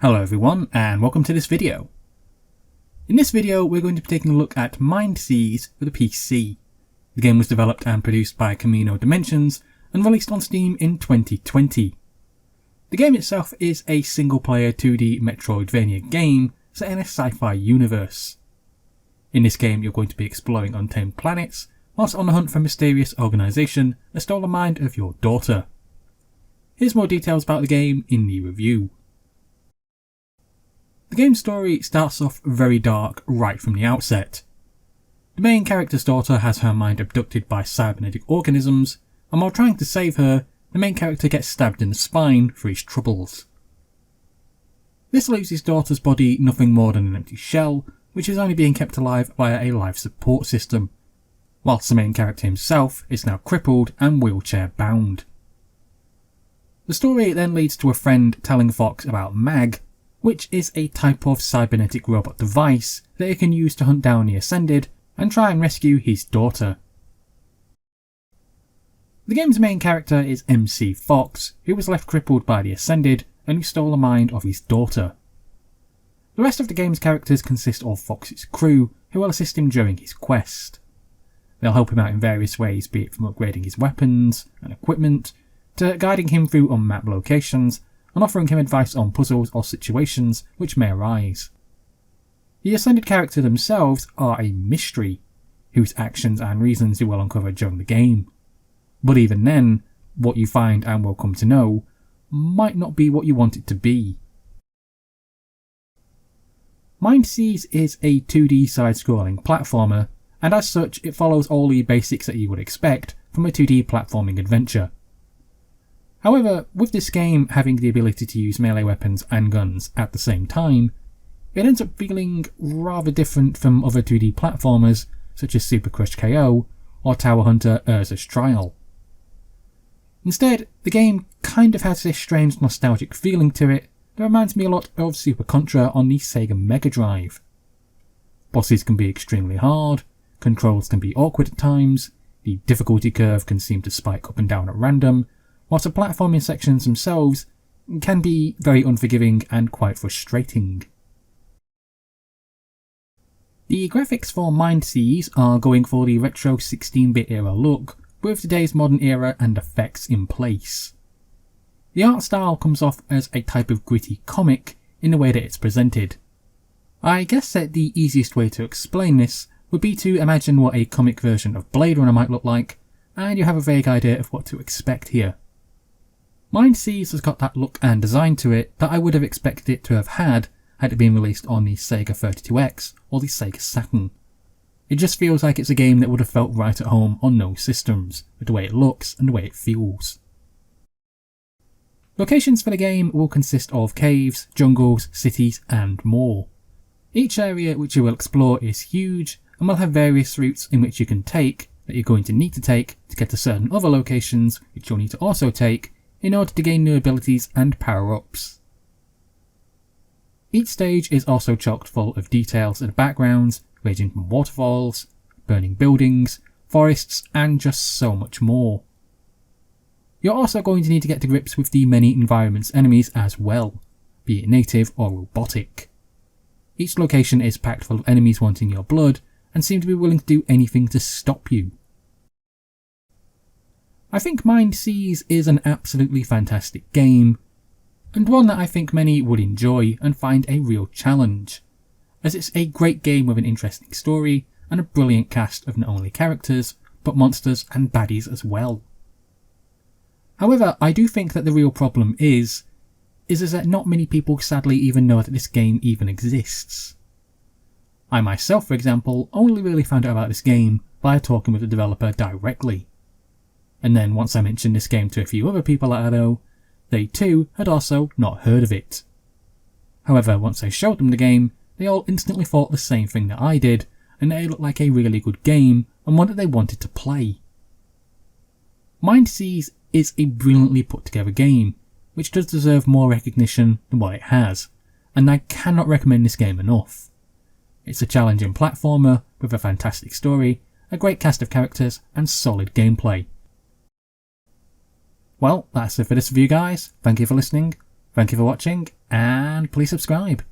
Hello everyone and welcome to this video. In this video we're going to be taking a look at MindSeize for the PC. The game was developed and produced by Camino Dimensions and released on Steam in 2020. The game itself is a single player 2D Metroidvania game set in a sci-fi universe. In this game you're going to be exploring untamed planets whilst on the hunt for a mysterious organisation that stole the mind of your daughter. Here's more details about the game in the review. The game's story starts off very dark right from the outset. The main character's daughter has her mind abducted by cybernetic organisms, and while trying to save her, the main character gets stabbed in the spine for his troubles. This leaves his daughter's body nothing more than an empty shell, which is only being kept alive via a life support system, whilst the main character himself is now crippled and wheelchair bound. The story then leads to a friend telling Fox about Mag, which is a type of cybernetic robot device that he can use to hunt down the Ascended and try and rescue his daughter. The game's main character is MC Fox, who was left crippled by the Ascended and who stole the mind of his daughter. The rest of the game's characters consist of Fox's crew, who will assist him during his quest. They'll help him out in various ways, be it from upgrading his weapons and equipment, to guiding him through unmapped locations, and offering him advice on puzzles or situations which may arise. The Ascended characters themselves are a mystery, whose actions and reasons you will uncover during the game. But even then, what you find and will come to know might not be what you want it to be. MindSeize is a 2D side-scrolling platformer, and as such it follows all the basics that you would expect from a 2D platforming adventure. However, with this game having the ability to use melee weapons and guns at the same time, it ends up feeling rather different from other 2D platformers such as Super Crush KO or Tower Hunter Urza's Trial. Instead, the game kind of has this strange nostalgic feeling to it that reminds me a lot of Super Contra on the Sega Mega Drive. Bosses can be extremely hard, controls can be awkward at times, the difficulty curve can seem to spike up and down at random, whilst the platforming sections themselves can be very unforgiving and quite frustrating. The graphics for MindSeize are going for the retro 16-bit era look, with today's modern era and effects in place. The art style comes off as a type of gritty comic in the way that it's presented. I guess that the easiest way to explain this would be to imagine what a comic version of Blade Runner might look like, and you have a vague idea of what to expect here. MindSeize has got that look and design to it that I would have expected it to have had it been released on the Sega 32X or the Sega Saturn. It just feels like it's a game that would have felt right at home on those systems, with the way it looks and the way it feels. Locations for the game will consist of caves, jungles, cities and more. Each area which you will explore is huge and will have various routes in which you can take that you're going to need to take to get to certain other locations which you'll need to also take in order to gain new abilities and power-ups. Each stage is also chock full of details and backgrounds ranging from waterfalls, burning buildings, forests and just so much more. You're also going to need to get to grips with the many environment's enemies as well, be it native or robotic. Each location is packed full of enemies wanting your blood and seem to be willing to do anything to stop you. I think MindSeize is an absolutely fantastic game, and one that I think many would enjoy and find a real challenge, as it's a great game with an interesting story and a brilliant cast of not only characters, but monsters and baddies as well. However, I do think that the real problem is that not many people sadly even know that this game even exists. I myself, for example, only really found out about this game by talking with the developer directly. And then once I mentioned this game to a few other people that I know, they too had also not heard of it. However, once I showed them the game, they all instantly thought the same thing that I did, and that it looked like a really good game and one that they wanted to play. MindSeize is a brilliantly put together game, which does deserve more recognition than what it has, and I cannot recommend this game enough. It's a challenging platformer with a fantastic story, a great cast of characters and solid gameplay. Well, that's it for this review guys, thank you for listening, Thank you for watching, and please subscribe.